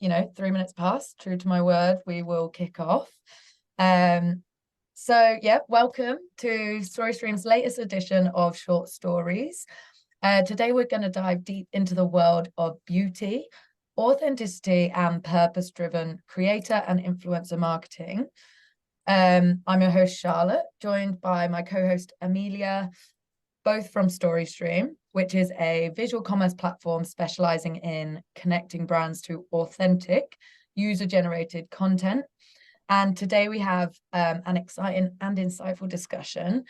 3 minutes past, true to my word, we will kick off. Welcome to StoryStream's latest edition of Short Stories. Today we're going to dive deep into the world of beauty, authenticity, and purpose-driven creator and influencer marketing. I'm your host, Charlotte, joined by my co-host, Amelia, both from StoryStream, which is a visual commerce platform specializing in connecting brands to authentic, user-generated content. And today we have an exciting and insightful discussion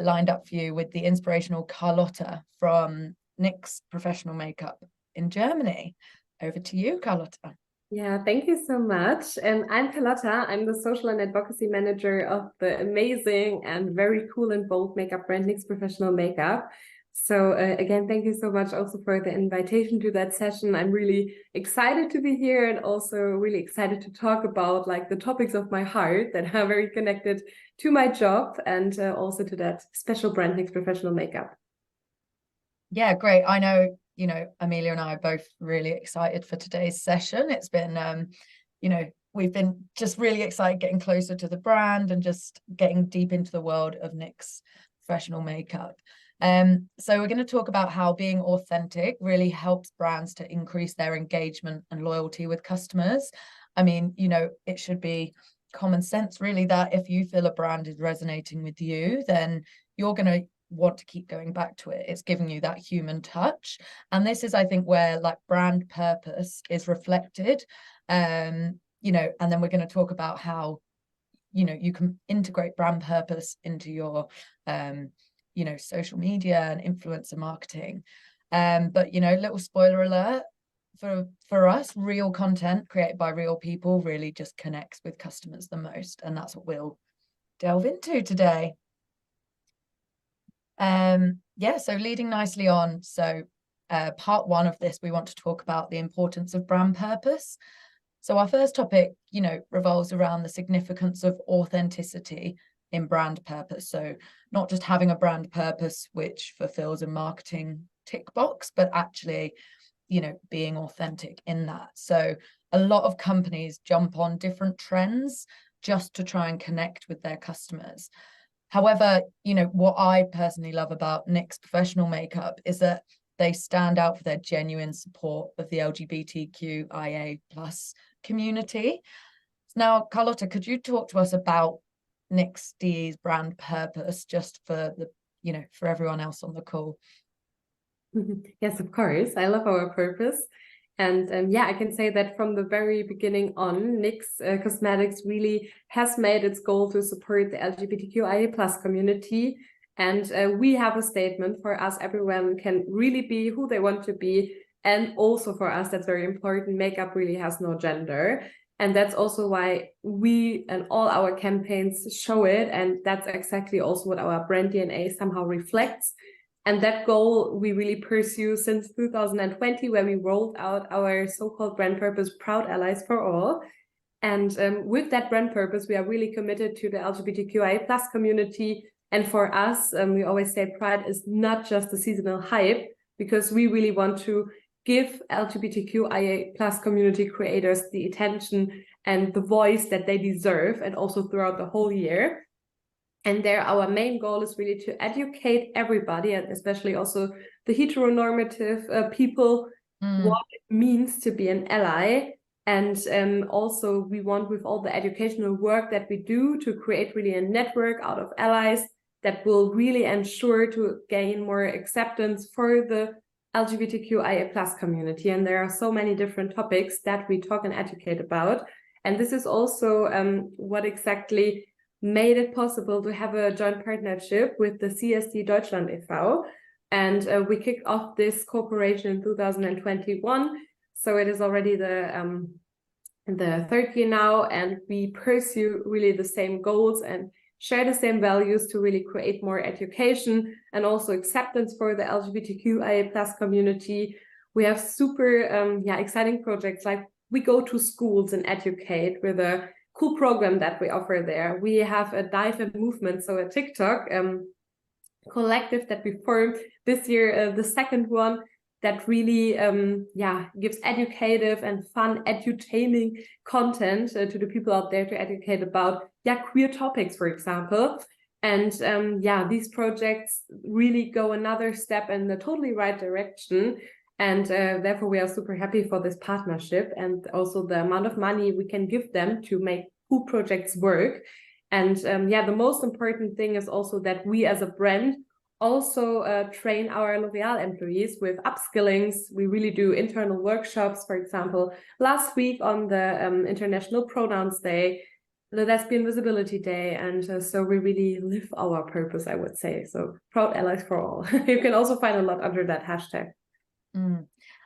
lined up for you with the inspirational Carlotta from NYX Professional Makeup in Germany. Over to you, Carlotta. Yeah, thank you so much. And I'm Carlotta. I'm the social and advocacy manager of the amazing and very cool and bold makeup brand NYX Professional Makeup. So again, thank you so much also for the invitation to that session. I'm really excited to be here and also really excited to talk about like the topics of my heart that are very connected to my job and also to that special brand NYX Professional Makeup. Yeah, great. I know, Amelia and I are both really excited for today's session. It's been, we've been just really excited getting closer to the brand and just getting deep into the world of NYX Professional Makeup. So we're going to talk about how being authentic really helps brands to increase their engagement and loyalty with customers. I mean, it should be common sense really that if you feel a brand is resonating with you, then you're going to want to keep going back to it. It's giving you that human touch. And this is, I think, where like brand purpose is reflected. And then we're going to talk about how, you can integrate brand purpose into your social media and influencer marketing. But little spoiler alert, for us, real content created by real people really just connects with customers the most. And that's what we'll delve into today. So leading nicely on. So part one of this, we want to talk about the importance of brand purpose. So our first topic, revolves around the significance of authenticity in brand purpose. So not just having a brand purpose which fulfills a marketing tick box, but actually, being authentic in that. So a lot of companies jump on different trends just to try and connect with their customers. However, what I personally love about NYX Professional Makeup is that they stand out for their genuine support of the LGBTQIA plus community. Now, Carlotta, could you talk to us about NYX's brand purpose just for for everyone else on the call? Yes, of course. I love our purpose. And I can say that from the very beginning on, NYX Cosmetics really has made its goal to support the LGBTQIA plus community. And we have a statement for us, everyone can really be who they want to be. And also for us, that's very important, makeup really has no gender. And that's also why we and all our campaigns show it. And that's exactly also what our brand DNA somehow reflects. And that goal we really pursue since 2020, where we rolled out our so-called brand purpose, Proud Allies for All. And with that brand purpose, we are really committed to the LGBTQIA plus community. And for us, we always say Pride is not just a seasonal hype, because we really want to give LGBTQIA plus community creators the attention and the voice that they deserve, and also throughout the whole year. And there, our main goal is really to educate everybody, and especially also the heteronormative people, what it means to be an ally. And also we want, with all the educational work that we do, to create really a network out of allies that will really ensure to gain more acceptance for the LGBTQIA plus community. And there are so many different topics that we talk and educate about. And this is also what exactly made it possible to have a joint partnership with the CSD Deutschland e.V. And we kicked off this cooperation in 2021. So it is already the third year now, and we pursue really the same goals and share the same values to really create more education and also acceptance for the LGBTQIA plus community. We have super exciting projects, like we go to schools and educate with a cool program that we offer there. We have a Dive and Movement, so a TikTok collective that we formed this year, the second one, that really gives educative and fun, edutaining content to the people out there to educate about queer topics, for example. And these projects really go another step in the totally right direction. And therefore, we are super happy for this partnership and also the amount of money we can give them to make cool projects work. And the most important thing is also that we as a brand also train our L'Oreal employees with upskillings. We really do internal workshops. For example, last week on the International Pronouns Day, the Lesbian Visibility Day, and so we really live our purpose, I would say. So proud allies for all. You can also find a lot under that hashtag.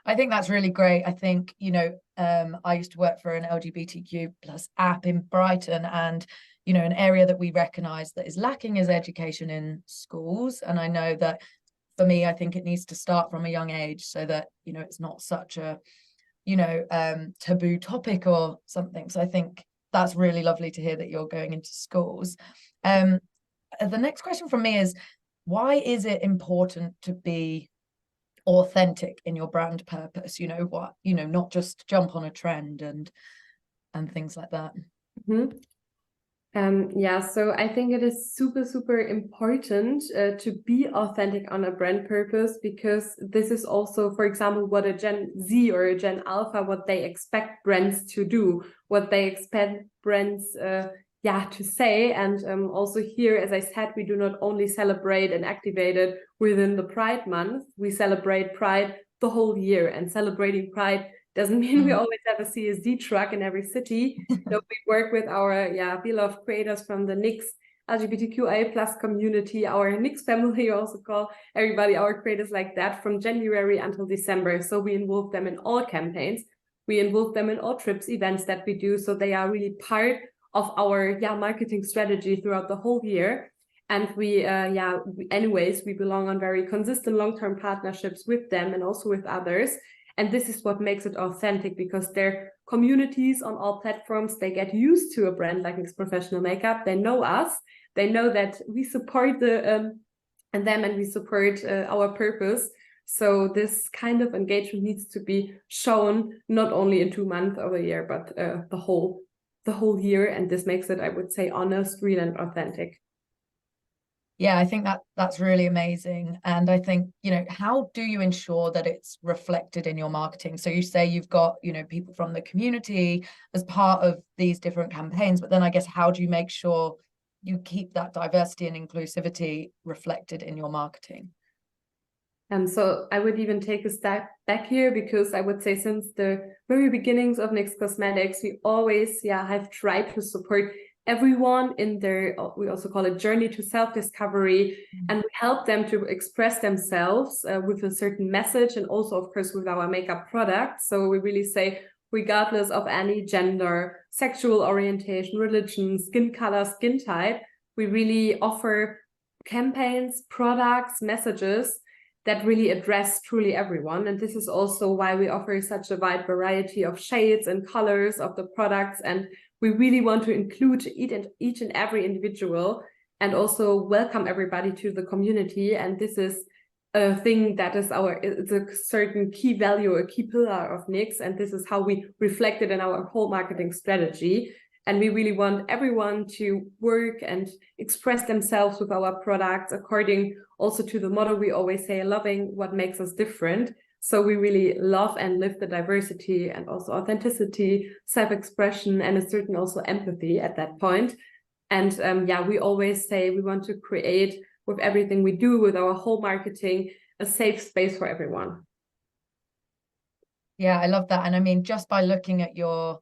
I think that's really great. I think, you know, I used to work for an LGBTQ plus app in Brighton, and you know, an area that we recognize that is lacking is education in schools. And I know that for me, I think it needs to start from a young age so that, you know, it's not such a, you know, taboo topic or something. So I think that's really lovely to hear that you're going into schools. The next question from me is, why is it important to be authentic in your brand purpose? You know, what, you know, not just jump on a trend and things like that. So I think it is super, super important to be authentic on a brand purpose, because this is also, for example, what a Gen Z or a Gen Alpha, what they expect brands to do, what they expect brands to say. And also here, as I said, we do not only celebrate and activate it within the Pride month, we celebrate Pride the whole year. And celebrating Pride doesn't mean we always have a CSD truck in every city. So we work with our beloved creators from the NYX LGBTQIA plus community, our NYX family, also call everybody our creators like that, from January until December. So we involve them in all campaigns. We involve them in all trips, events that we do. So they are really part of our marketing strategy throughout the whole year. And we belong on very consistent long-term partnerships with them and also with others. And this is what makes it authentic, because their communities on all platforms, they get used to a brand like NYX Professional Makeup. They know us. They know that we support them and we support our purpose. So this kind of engagement needs to be shown not only in 2 months of a year, but the whole year. And this makes it, I would say, honest, real, and authentic. Yeah, I think that's really amazing. And I think, you know, how do you ensure that it's reflected in your marketing? So you say you've got, you know, people from the community as part of these different campaigns, but then I guess how do you make sure you keep that diversity and inclusivity reflected in your marketing? So I would even take a step back here, because I would say since the very beginnings of NYX Cosmetics, we always have tried to support everyone in their, we also call it journey to self-discovery, and we help them to express themselves with a certain message, and also of course with our makeup products. So we really say, regardless of any gender, sexual orientation, religion, skin color, skin type, we really offer campaigns, products, messages that really address truly everyone. And this is also why we offer such a wide variety of shades and colors of the products. And we really want to include each and every individual, and also welcome everybody to the community. And this is a thing that is it's a certain key value, a key pillar of NYX. And this is how we reflect it in our whole marketing strategy. And we really want everyone to work and express themselves with our products according also to the motto we always say, loving what makes us different. So we really love and live the diversity and also authenticity, self-expression, and a certain also empathy at that point. And we always say we want to create, with everything we do, with our whole marketing, a safe space for everyone. Yeah, I love that. And I mean, just by looking at your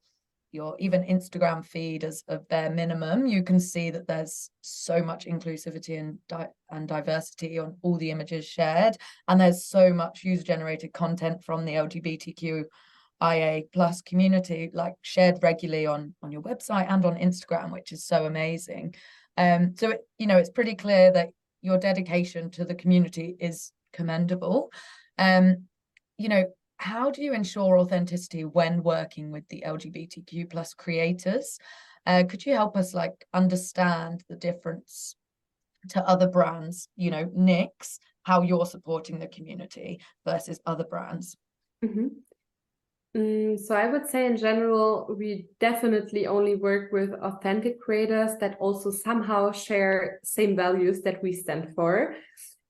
even Instagram feed as a bare minimum, you can see that there's so much inclusivity and diversity on all the images shared. And there's so much user-generated content from the LGBTQIA plus community, like shared regularly on your website and on Instagram, which is so amazing. So, you know, it's pretty clear that your dedication to the community is commendable. You know, how do you ensure authenticity when working with the LGBTQ plus creators? Could you help us like understand the difference to other brands, you know, NYX, how you're supporting the community versus other brands? So I would say in general, we definitely only work with authentic creators that also somehow share same values that we stand for.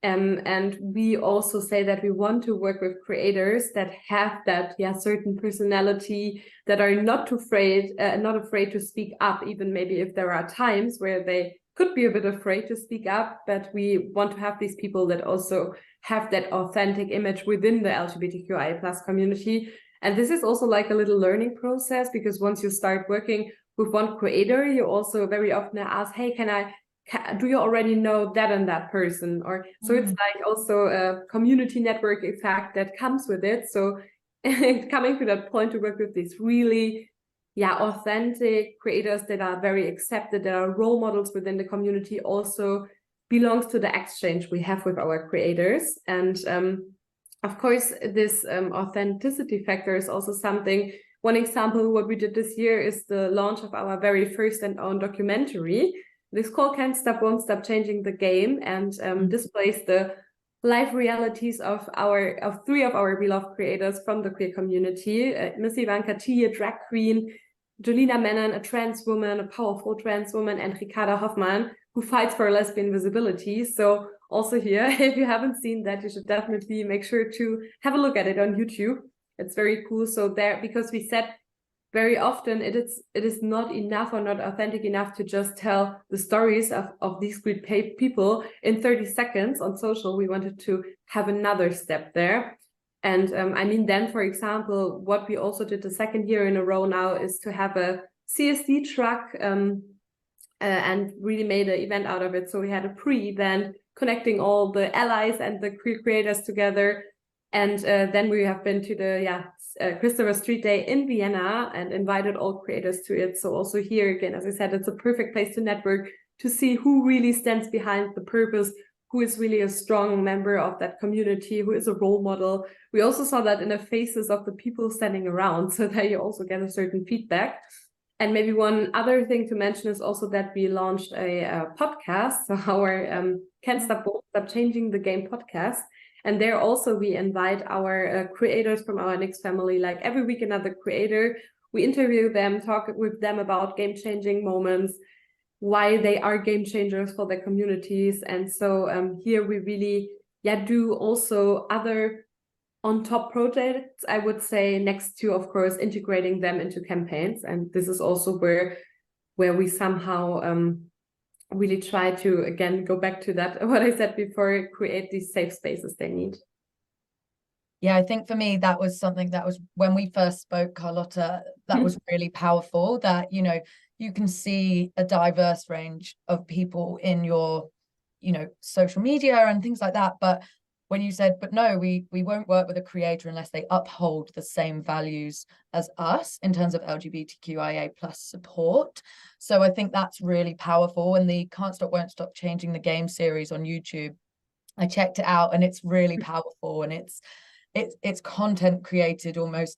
And we also say that we want to work with creators that have that certain personality, that are not afraid to speak up, even maybe if there are times where they could be a bit afraid to speak up, but we want to have these people that also have that authentic image within the LGBTQIA plus community. And this is also like a little learning process, because once you start working with one creator, you also very often ask, hey, do you already know that and that person? Or so it's like also a community network effect that comes with it. So coming to that point to work with these really authentic creators that are very accepted, that are role models within the community, also belongs to the exchange we have with our creators. And of course, this authenticity factor is also something. One example, what we did this year is the launch of our very first and own documentary. This called Can't Stop, Won't Stop Changing the Game, and displays the life realities of three of our beloved creators from the queer community. Miss Ivanka T, a drag queen, Jolina Menon, a trans woman, a powerful trans woman, and Ricarda Hoffman, who fights for lesbian visibility. So also here, if you haven't seen that, you should definitely make sure to have a look at it on YouTube. It's very cool. So there, because we said very often it is not enough or not authentic enough to just tell the stories of these great people in 30 seconds on social. We wanted to have another step there. And I mean, then, for example, what we also did the second year in a row now is to have a CSD truck and really made an event out of it. So we had a pre-event connecting all the allies and the queer creators together. And then we have been to the Christopher Street Day in Vienna and invited all creators to it. So also here again, as I said, it's a perfect place to network, to see who really stands behind the purpose, who is really a strong member of that community, who is a role model. We also saw that in the faces of the people standing around, so that you also get a certain feedback. And maybe one other thing to mention is also that we launched a podcast, so our Can't Stop, Won't Stop Changing the Game podcast. And there also we invite our creators from our NYX family, like every week another creator. We interview them, talk with them about game-changing moments, why they are game changers for their communities. And so here we really do also other on top projects, I would say, next to, of course, integrating them into campaigns. And this is also where we somehow really try to, again, go back to that, what I said before, create these safe spaces they need. Yeah, I think for me, that was something that was, when we first spoke, Carlotta, that was really powerful, that, you know, you can see a diverse range of people in your, you know, social media and things like that. But when you said, but no, we won't work with a creator unless they uphold the same values as us in terms of LGBTQIA plus support. So I think that's really powerful. And the Can't Stop, Won't Stop Changing the Game series on YouTube, I checked it out, and it's really powerful. And it's content created almost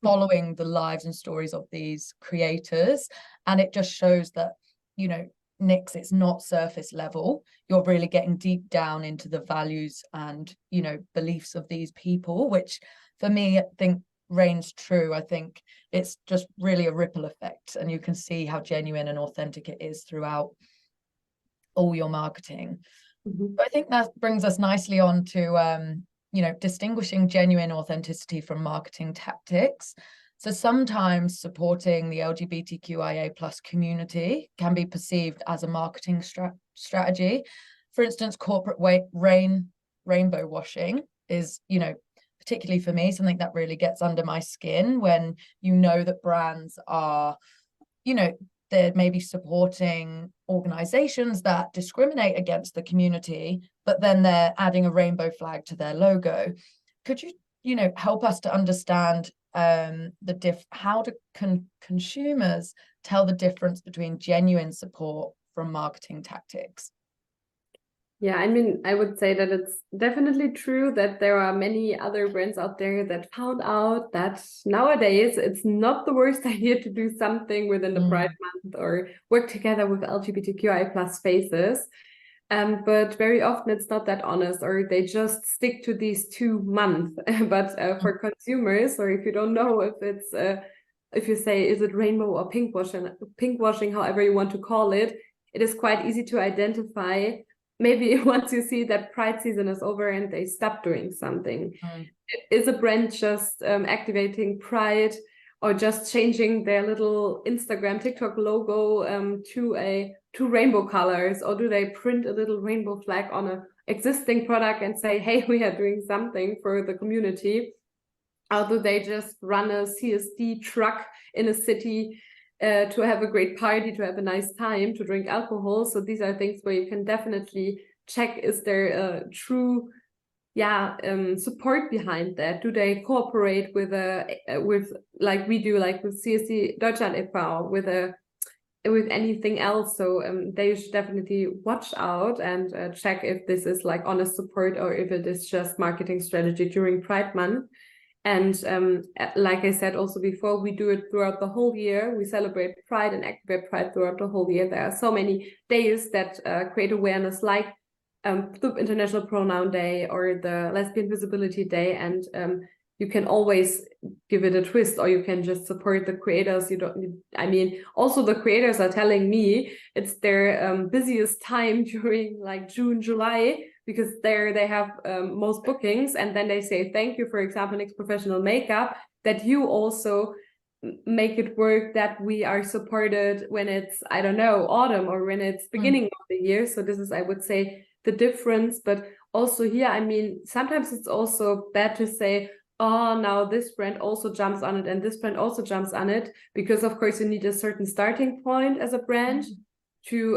following the lives and stories of these creators. And it just shows that, you know, NYX, it's not surface level. You're really getting deep down into the values and, you know, beliefs of these people, which for me, I think reigns true. I think it's just really a ripple effect, and you can see how genuine and authentic it is throughout all your marketing. But I think that brings us nicely on to you know, distinguishing genuine authenticity from marketing tactics. So sometimes supporting the LGBTQIA plus community can be perceived as a marketing strategy. For instance, corporate rainbow washing is, you know, particularly for me, something that really gets under my skin, when you know that brands are, you know, they're maybe supporting organizations that discriminate against the community, but then they're adding a rainbow flag to their logo. Could you, you know, help us to understand how do consumers tell the difference between genuine support from marketing tactics? Yeah, I mean, I would say that it's definitely true that there are many other brands out there that found out that nowadays it's not the worst idea to do something within the Pride Month or work together with LGBTQI plus spaces. But very often it's not that honest, or they just stick to these 2 months. But for consumers, or if you don't know if it's if you say, is it rainbow or pinkwashing, however you want to call it, it is quite easy to identify. Maybe once you see that Pride season is over and they stop doing something. Is a brand just activating Pride, or just changing their little Instagram, TikTok logo to rainbow colors, or do they print a little rainbow flag on an existing product and say, hey, we are doing something for the community? Or do they just run a CSD truck in a city to have a great party, to have a nice time, to drink alcohol? So these are things where you can definitely check, is there a true support behind that? Do they cooperate with like we do, like with CSD Deutschland e.V., with anything else? So they should definitely watch out and check if this is like honest support, or if it is just marketing strategy during Pride Month. And like I said also before, we do it throughout the whole year. We celebrate Pride and activate Pride throughout the whole year. There are so many days that create awareness, like the International Pronoun Day or the Lesbian Visibility Day, and you can always give it a twist, or you can just support the creators. I mean, also the creators are telling me it's their busiest time during like June, July, because they have most bookings, and then they say thank you, for example, NYX Professional Makeup, that you also make it work, that we are supported when it's, I don't know, autumn, or when it's beginning of the year. So this is, I would say, the difference. But also here, I mean, sometimes it's also bad to say, oh, now this brand also jumps on it and this brand also jumps on it, because of course you need a certain starting point as a brand to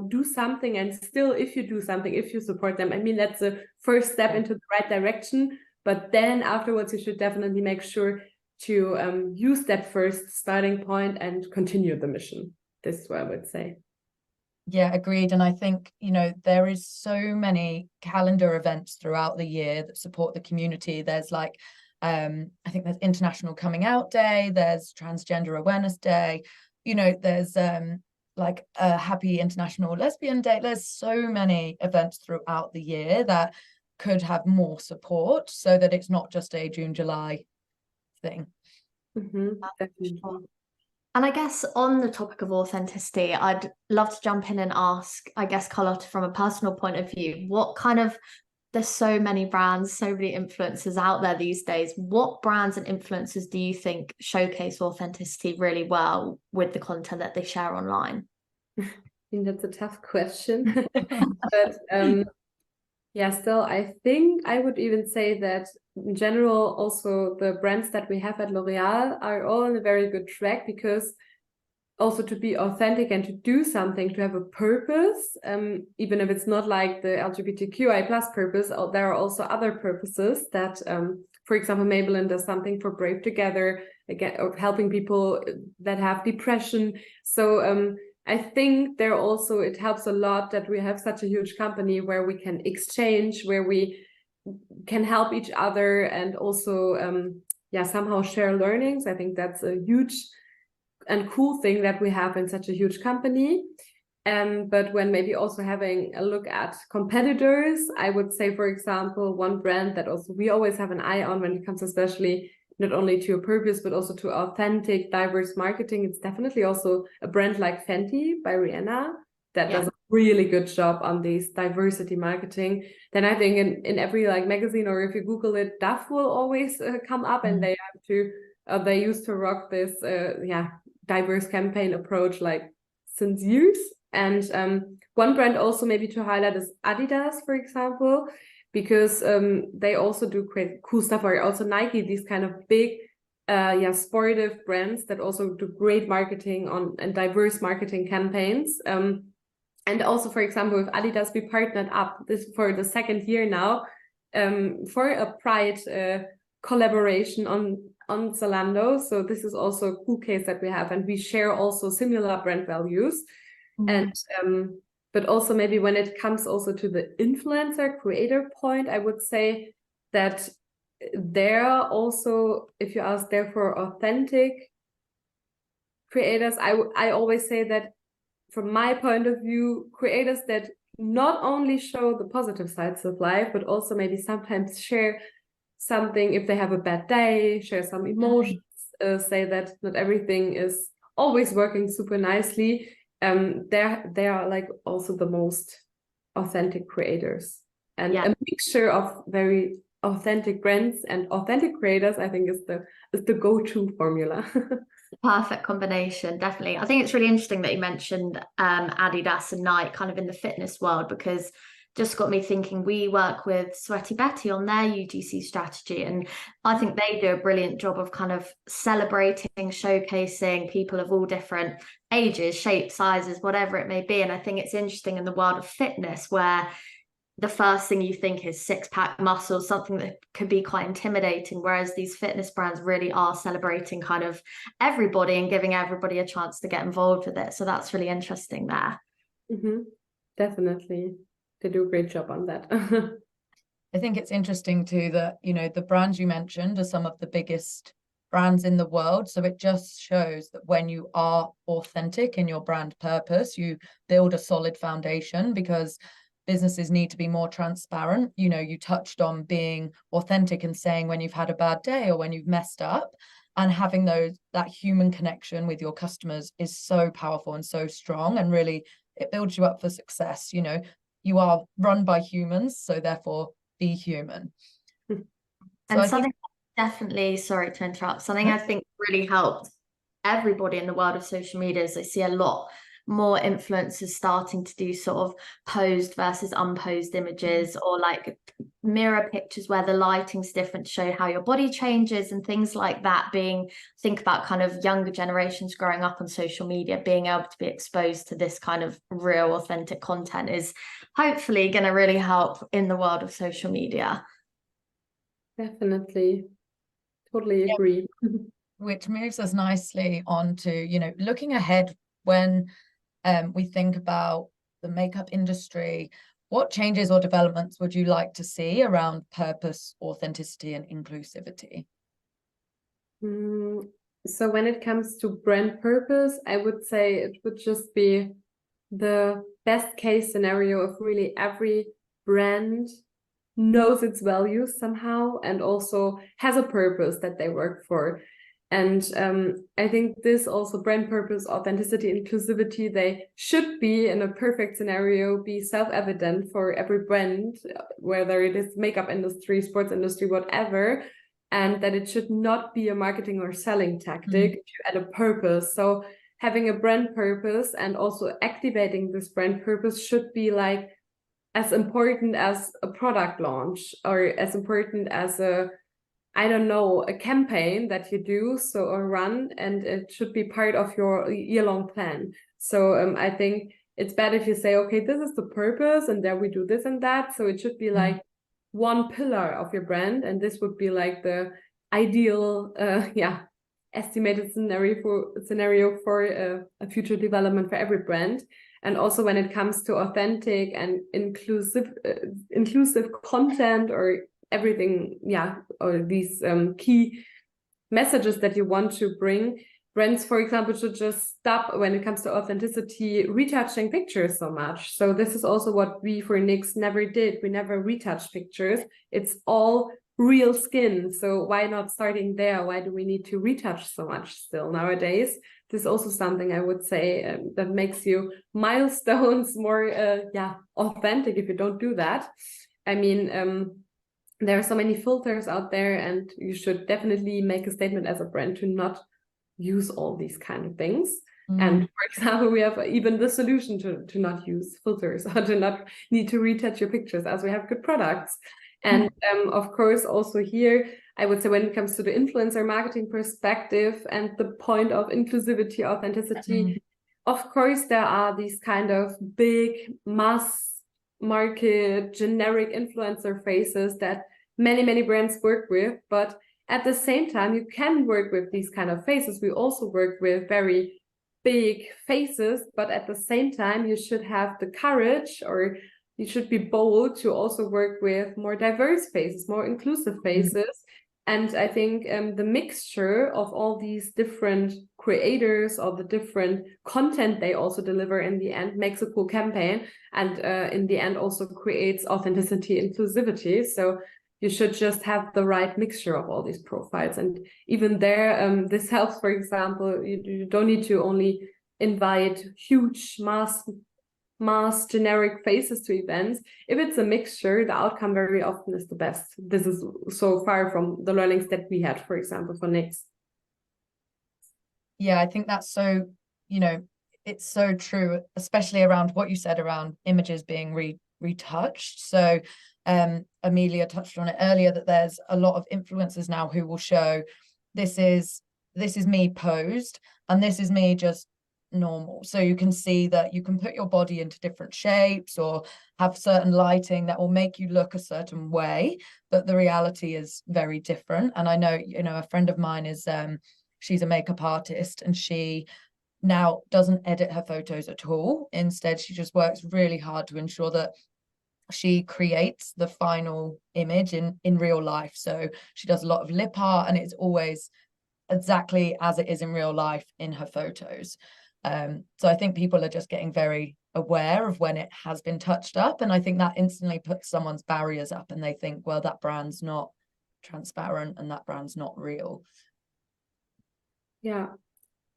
do something. And still, if you do something, if you support them, I mean, that's a first step into the right direction. But then afterwards, you should definitely make sure to use that first starting point and continue the mission. This is what I would say. Yeah, agreed. And I think, you know, there is so many calendar events throughout the year that support the community. There's like, I think there's International Coming Out Day, there's Transgender Awareness Day, you know, there's like a Happy International Lesbian Day. There's so many events throughout the year that could have more support, so that it's not just a June, July thing. Definitely. And I guess on the topic of authenticity, I'd love to jump in and ask, I guess, Carlotta, from a personal point of view, there's so many brands, so many influencers out there these days. What brands and influencers do you think showcase authenticity really well with the content that they share online? I think that's a tough question. But still, I think I would even say that in general, also the brands that we have at L'Oreal are all on a very good track, because also to be authentic and to do something, to have a purpose, even if it's not like the LGBTQIA+ purpose, there are also other purposes that, for example, Maybelline does something for Brave Together, again, or helping people that have depression. So I think it helps a lot that we have such a huge company where we can exchange, where we can help each other, and also somehow share learnings. I think that's a huge and cool thing that we have in such a huge company. But when maybe also having a look at competitors, I would say, for example, one brand that also we always have an eye on when it comes especially not only to a purpose, but also to authentic, diverse marketing. It's definitely also a brand like Fenty by Rihanna that does a really good job on this diversity marketing. Then I think in every like magazine, or if you Google it, Dove will always come up, and they have to, they used to rock this diverse campaign approach like since years. And one brand also maybe to highlight is Adidas, for example, because they also do great cool stuff, or also Nike, these kind of big sportive brands that also do great marketing and diverse marketing campaigns. And also, for example, with Adidas, we partnered up this for the second year now for a Pride collaboration on Zalando. So this is also a cool case that we have, and we share also similar brand values. And but also maybe when it comes also to the influencer creator point, I would say that there also, if you ask there for authentic creators, I always say that from my point of view, creators that not only show the positive sides of life, but also maybe sometimes share something if they have a bad day, share some emotions, say that not everything is always working super nicely. They are like also the most authentic creators, and a mixture of very authentic brands and authentic creators, I think, is the go-to formula. Perfect combination, definitely. I think it's really interesting that you mentioned Adidas and Nike kind of in the fitness world, because just got me thinking, we work with Sweaty Betty on their UGC strategy, and I think they do a brilliant job of kind of celebrating, showcasing people of all different ages, shapes, sizes, whatever it may be. And I think it's interesting in the world of fitness, where the first thing you think is six-pack muscles, something that could be quite intimidating, whereas these fitness brands really are celebrating kind of everybody and giving everybody a chance to get involved with it. So that's really interesting there. Definitely. They do a great job on that. I think it's interesting too that, you know, the brands you mentioned are some of the biggest brands in the world. So it just shows that when you are authentic in your brand purpose, you build a solid foundation, because businesses need to be more transparent. You know, you touched on being authentic and saying when you've had a bad day or when you've messed up, and having that human connection with your customers is so powerful and so strong, and really it builds you up for success. You know, you are run by humans, so therefore be human. And something definitely, sorry to interrupt, something I think really helped everybody in the world of social media is I see a lot more influencers starting to do sort of posed versus unposed images, or like mirror pictures where the lighting's different to show how your body changes and things like that. Think about kind of younger generations growing up on social media, being able to be exposed to this kind of real authentic content is hopefully going to really help in the world of social media. Definitely. Totally agree. Which moves us nicely on to, you know, looking ahead when we think about the makeup industry. What changes or developments would you like to see around purpose, authenticity, and inclusivity? So when it comes to brand purpose, I would say it would just be the best case scenario of really every brand knows its values somehow and also has a purpose that they work for. And I think this also, brand purpose, authenticity, inclusivity, they should be, in a perfect scenario, be self-evident for every brand, whether it is makeup industry, sports industry, whatever, and that it should not be a marketing or selling tactic to add a purpose. So having a brand purpose and also activating this brand purpose should be like as important as a product launch, or as important as a campaign that you do, or run, and it should be part of your year-long plan. So I think it's better if you say, okay, this is the purpose, and there we do this and that. So it should be like one pillar of your brand, and this would be like the ideal, estimated scenario for a future development for every brand. And also when it comes to authentic and inclusive content, or everything, or these key messages that you want to bring, brands, for example, should just stop, when it comes to authenticity, retouching pictures so much. So this is also what we for NYX never did. We never retouched pictures. It's all real skin. So why not starting there? Why do we need to retouch so much still nowadays? This is also something I would say that makes you milestones more authentic if you don't do that. I mean, there are so many filters out there, and you should definitely make a statement as a brand to not use all these kind of things. And for example, we have even the solution to not use filters, or to not need to retouch your pictures, as we have good products. And of course, also here, I would say when it comes to the influencer marketing perspective and the point of inclusivity, authenticity, of course, there are these kind of big mass market generic influencer faces that many brands work with. But at the same time, you can work with these kind of faces. We also work with very big faces, but at the same time, you should have the courage, or you should be bold to also work with more diverse faces, more inclusive faces. And I think the mixture of all these different creators or the different content they also deliver in the end makes a cool campaign, and in the end also creates authenticity, inclusivity. So you should just have the right mixture of all these profiles. And even there, this helps. For example, you don't need to only invite huge mass generic faces to events. If it's a mixture, the outcome very often is the best. This is so far from the learnings that we had, for example, for NYX. Yeah, I think that's so, you know, it's so true, especially around what you said around images being retouched. So Amelia touched on it earlier, that there's a lot of influencers now who will show this is me posed and this is me just normal. So you can see that you can put your body into different shapes or have certain lighting that will make you look a certain way, but the reality is very different. And I know, you know, a friend of mine is she's a makeup artist, and she now doesn't edit her photos at all. Instead, she just works really hard to ensure that she creates the final image in real life. So she does a lot of lip art, and it's always exactly as it is in real life in her photos. So I think people are just getting very aware of when it has been touched up, and I think that instantly puts someone's barriers up, and they think, well, that brand's not transparent and that brand's not real. Yeah,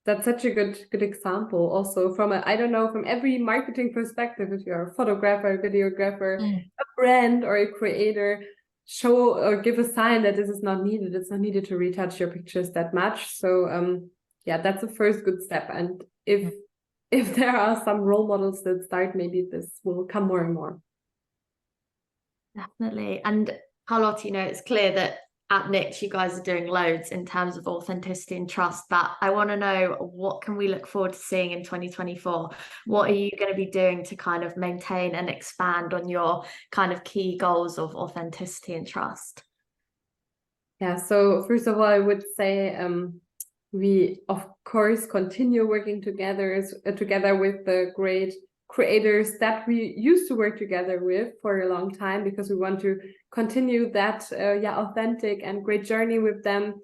that's such a good example. Also from I don't know, from every marketing perspective, if you're a photographer, videographer, a brand or a creator, show or give a sign that this is not needed. It's not needed to retouch your pictures that much. So yeah, that's the first good step. And if there are some role models that start, maybe this will come more and more. Definitely. And Carlotta, you know, it's clear that at NYX you guys are doing loads in terms of authenticity and trust, but I want to know, what can we look forward to seeing in 2024? What are you going to be doing to kind of maintain and expand on your kind of key goals of authenticity and trust? Yeah, so first of all, I would say we of course continue working together with the great creators that we used to work together with for a long time, because we want to continue that authentic and great journey with them.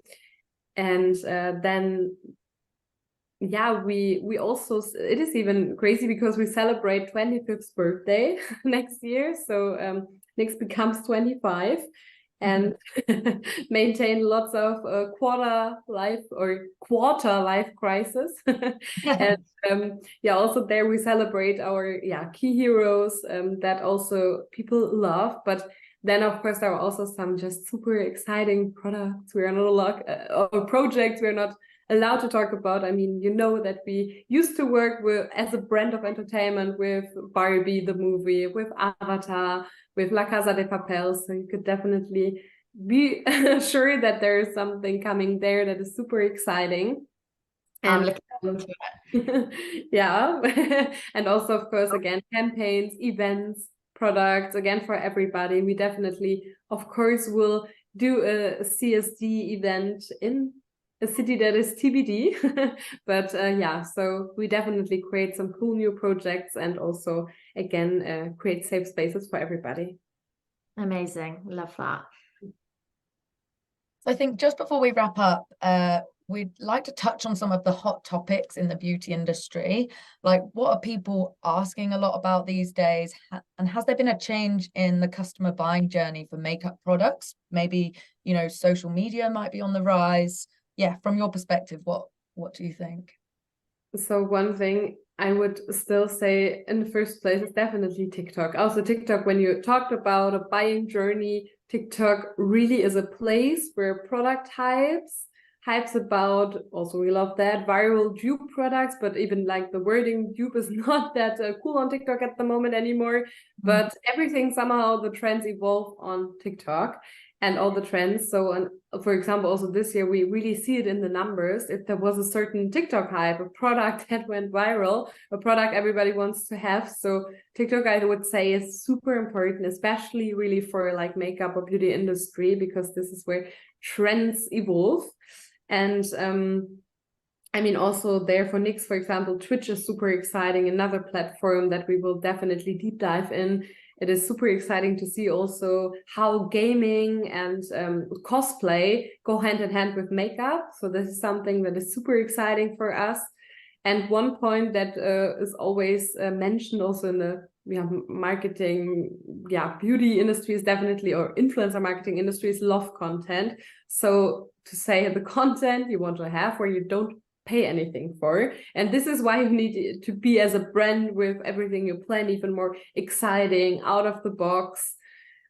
And then we also, it is even crazy because we celebrate 25th birthday next year, so NYX becomes 25. And maintain lots of quarter life crisis. And also there we celebrate our key heroes that also people love. But then of course there are also some just super exciting products we are not or projects we're not allowed to talk about. I mean, you know that we used to work with as a brand of entertainment with Barbie the movie, with Avatar, with La Casa de Papel, so you could definitely be sure that there is something coming there that is super exciting. And I'm looking forward to it. yeah, and also of course again campaigns, events, products again for everybody. We definitely of course will do a CSD event in a city that is TBD, but so we definitely create some cool new projects and also again create safe spaces for everybody. Amazing, love that. So I think just before we wrap up, we'd like to touch on some of the hot topics in the beauty industry. Like, what are people asking a lot about these days? And has there been a change in the customer buying journey for makeup products? Maybe, you know, social media might be on the rise. Yeah, from your perspective, what do you think? So one thing I would still say in the first place is definitely TikTok. Also TikTok, when you talked about a buying journey, TikTok really is a place where product hypes about, also we love that, viral dupe products, but even like the wording dupe is not that cool on TikTok at the moment anymore. But everything, somehow the trends evolve on TikTok and all the trends. So for example, also this year, we really see it in the numbers. If there was a certain TikTok hype, a product that went viral, a product everybody wants to have. So TikTok, I would say, is super important, especially really for like makeup or beauty industry, because this is where trends evolve. And I mean, also there for NYX, for example, Twitch is super exciting. Another platform that we will definitely deep dive in it is super exciting to see also how gaming and cosplay go hand in hand with makeup. So this is something that is super exciting for us. And one point that is always mentioned also in the marketing, beauty industry is definitely, or influencer marketing industry is love content. So to say the content you want to have where you don't pay anything for. And this is why you need to be as a brand with everything you plan even more exciting, out of the box,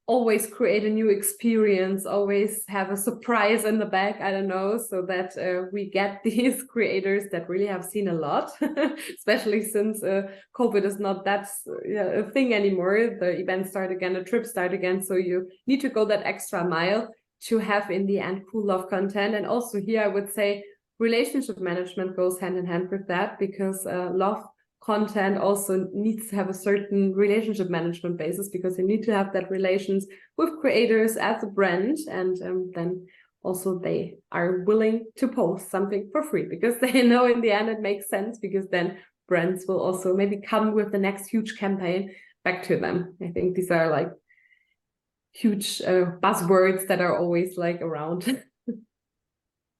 always create a new experience, always have a surprise in the back, I don't know, so that we get these creators that really have seen a lot, especially since COVID is not that a thing anymore. The events start again, the trips start again, so you need to go that extra mile to have in the end cool love content. And also here I would say relationship management goes hand in hand with that, because love content also needs to have a certain relationship management basis, because you need to have that relations with creators as a brand, and then also they are willing to post something for free because they know in the end it makes sense, because then brands will also maybe come with the next huge campaign back to them. I think these are like huge buzzwords that are always like around.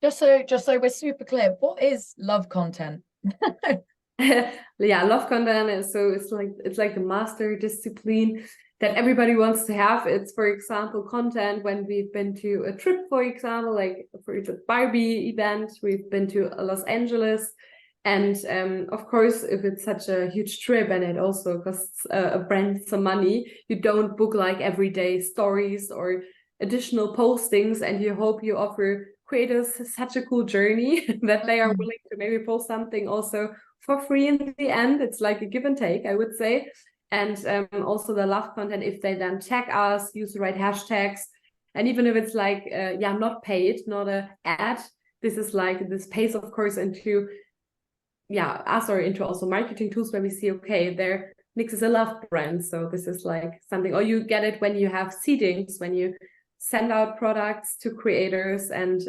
Just so we're super clear, what is love content? Love content is, so it's like the master discipline that everybody wants to have. It's, for example, content when we've been to a trip, for example, like for the Barbie event, we've been to Los Angeles. And of course, if it's such a huge trip and it also costs a brand some money, you don't book like everyday stories or additional postings, and you hope you offer creators such a cool journey that they are willing to maybe post something also for free in the end. It's like a give and take, I would say. And also the love content, if they then tag us, use the right hashtags, and even if it's like not paid, not a ad, this is like, this pays of course into us, or into also marketing tools where we see, okay, there NYX is a love brand, so this is like something. Or you get it when you have seedings, when you send out products to creators and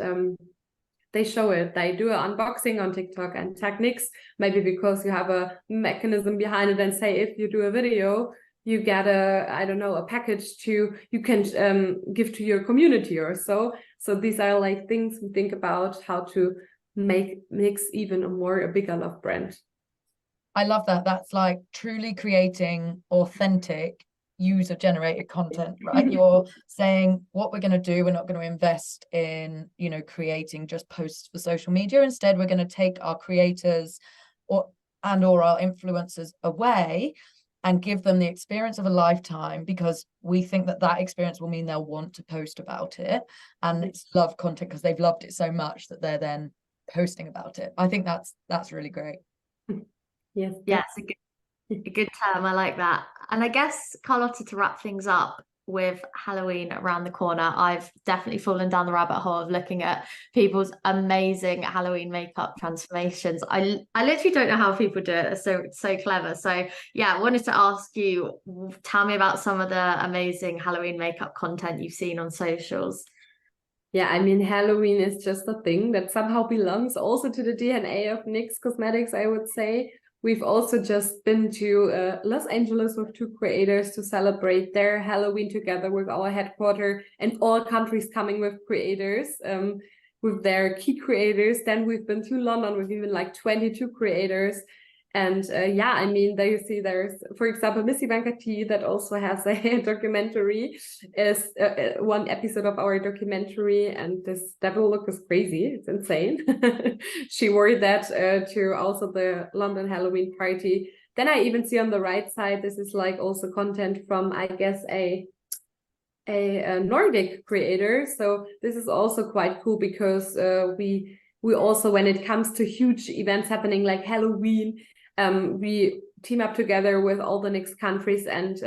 they show it, they do an unboxing on TikTok and tag NYX, maybe because you have a mechanism behind it, and say if you do a video, you get a package you can give to your community or so. So these are like things we think about, how to make NYX even a bigger love brand. I love that. That's like truly creating authentic user-generated content, right? You're saying what we're going to do, we're not going to invest in, creating just posts for social media. Instead, we're going to take our creators or our influencers away and give them the experience of a lifetime, because we think that experience will mean they'll want to post about it. And it's love content because they've loved it so much that they're then posting about it. I think that's really great. Yes. Yes, a good term. I like that. And I guess, Carlotta, to wrap things up with Halloween around the corner, I've definitely fallen down the rabbit hole of looking at people's amazing Halloween makeup transformations. I literally don't know how people do it. It's so clever. So yeah, I wanted to ask you, tell me about some of the amazing Halloween makeup content you've seen on socials. Yeah, I mean, Halloween is just a thing that somehow belongs also to the DNA of NYX Cosmetics, I would say. We've also just been to Los Angeles with 2 creators to celebrate their Halloween together with our headquarters, and all countries coming with creators, with their key creators. Then we've been to London with even like 22 creators. And I mean, there you see there's, for example, Miss Ivanka T, that also has a documentary, is one episode of our documentary, and this devil look is crazy. It's insane. She wore that to also the London Halloween party. Then I even see on the right side, this is like also content from, I guess, a Nordic creator. So this is also quite cool, because we also, when it comes to huge events happening like Halloween, we team up together with all the NYX countries, and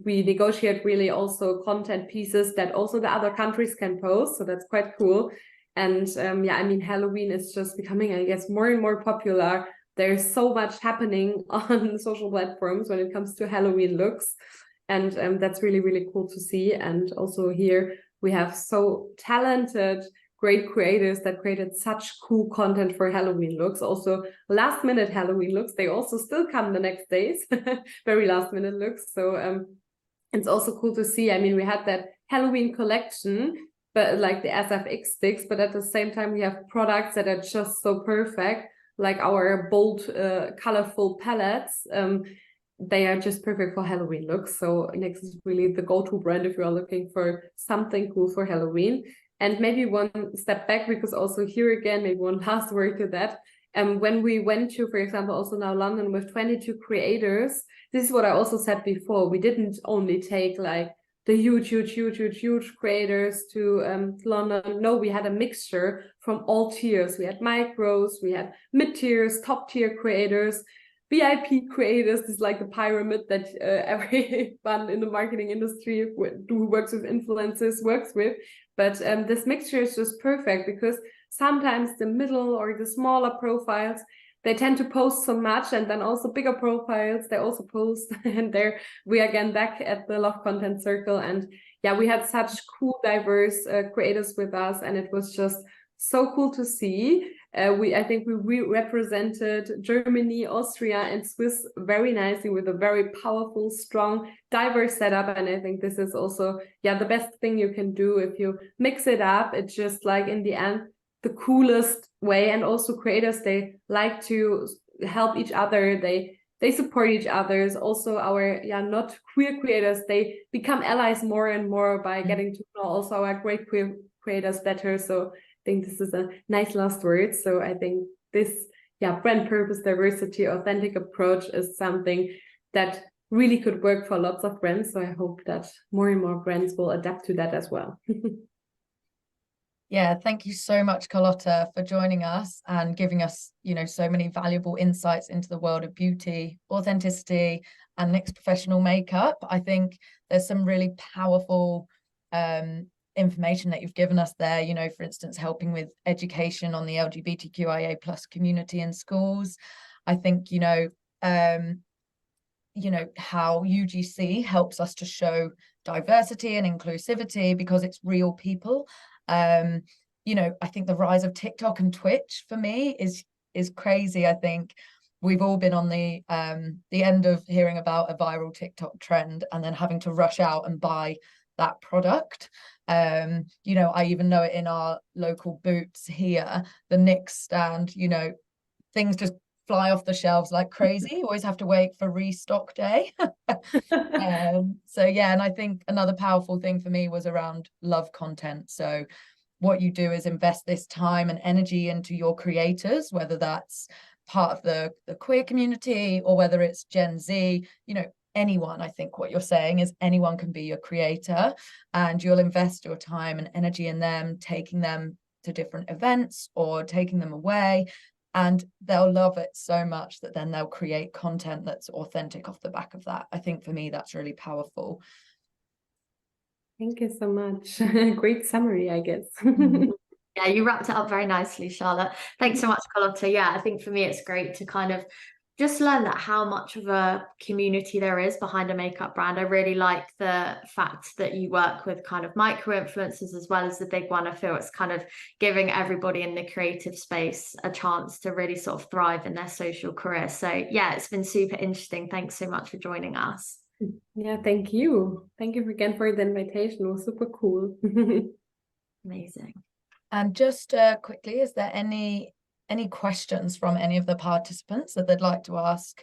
we negotiate really also content pieces that also the other countries can post. So that's quite cool. And I mean, Halloween is just becoming, I guess, more and more popular. There's so much happening on social platforms when it comes to Halloween looks. And that's really, really cool to see. And also here we have so talented, great creators that created such cool content for Halloween looks. Also last minute Halloween looks, they also still come the next days, very last minute looks. So It's also cool to see. I mean, we had that Halloween collection, but like the SFX sticks, but at the same time, we have products that are just so perfect, like our bold, colorful palettes. They are just perfect for Halloween looks. So NYX is really the go-to brand if you are looking for something cool for Halloween. And maybe one step back, because also here again, maybe one last word to that. When we went to, for example, also now London with 22 creators, this is what I also said before. We didn't only take like the huge creators to London. No, we had a mixture from all tiers. We had micros, we had mid-tiers, top-tier creators, VIP creators. This is like the pyramid that everyone in the marketing industry who works with influencers works with. But this mixture is just perfect, because sometimes the middle or the smaller profiles, they tend to post so much, and then also bigger profiles, they also post. And there we are again back at the Love Content Circle. And yeah, we had such cool, diverse creators with us, and it was just so cool to see. I think we represented Germany, Austria, and Swiss very nicely with a very powerful, strong, diverse setup. And I think this is also, yeah, the best thing you can do if you mix it up. It's just like in the end, the coolest way. And also creators, they like to help each other. They support each other. Also our not queer creators, they become allies more and more by getting to know also our great queer creators better. So I think this is a nice last word. So I think this brand purpose, diversity, authentic approach is something that really could work for lots of brands. So I hope that more and more brands will adapt to that as well. Yeah, thank you so much, Carlotta, for joining us and giving us, so many valuable insights into the world of beauty, authenticity, and NYX Professional Makeup. I think there's some really powerful information that you've given us there, for instance, helping with education on the LGBTQIA plus community in schools. I think, how UGC helps us to show diversity and inclusivity because it's real people. I think the rise of TikTok and Twitch for me is crazy. I think we've all been on the end of hearing about a viral TikTok trend and then having to rush out and buy that product. I even know it in our local Boots here, the NYX stand, things just fly off the shelves like crazy. Always have to wait for restock day. So yeah, and I think another powerful thing for me was around love content. So what you do is invest this time and energy into your creators, whether that's part of the queer community or whether it's Gen Z, anyone. I think what you're saying is anyone can be your creator, and you'll invest your time and energy in them, taking them to different events or taking them away, and they'll love it so much that then they'll create content that's authentic off the back of that. I think for me, that's really powerful. Thank you so much. Great summary, I guess. Yeah, you wrapped it up very nicely, Charlotte. Thanks so much, Carlotta. Yeah, I think for me, it's great to kind of just learn that how much of a community there is behind a makeup brand. I really like the fact that you work with kind of micro influencers as well as the big one. I feel it's kind of giving everybody in the creative space a chance to really sort of thrive in their social career. So yeah, it's been super interesting. Thanks so much for joining us. Yeah, thank you. Thank you again for the invitation. It was super cool. Amazing. And just quickly, is there any questions from any of the participants that they'd like to ask,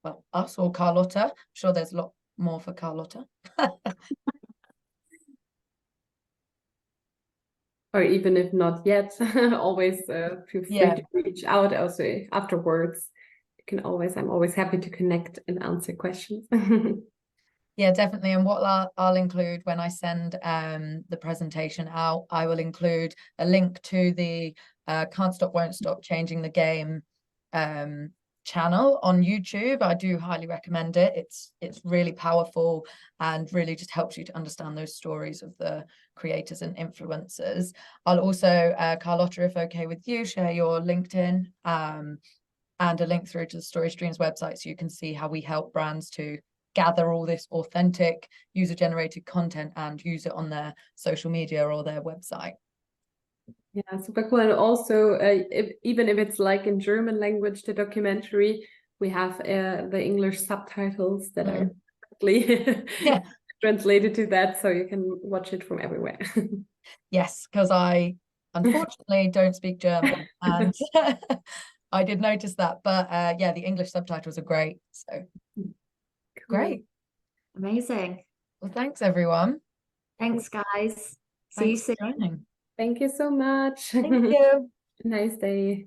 well, us or Carlotta? I'm sure there's a lot more for Carlotta. Or even if not yet, always feel free to reach out also afterwards. I'm always happy to connect and answer questions. Yeah, definitely. And what I'll include when I send the presentation out, I will include a link to the Can't Stop, Won't Stop Changing the Game channel on YouTube. I do highly recommend it. It's really powerful and really just helps you to understand those stories of the creators and influencers. I'll also, Carlotta, if okay with you, share your LinkedIn and a link through to the StoryStream's website so you can see how we help brands to gather all this authentic user-generated content and use it on their social media or their website. Yeah, super cool. And also, even if it's like in German language, the documentary, we have the English subtitles that are translated to that, so you can watch it from everywhere. Yes, because I unfortunately don't speak German, and I did notice that. But yeah, the English subtitles are great. So great. Amazing. Well, thanks everyone. Thanks, guys. See you Thanks for soon. joining. Thank you so much. Thank you. Nice day.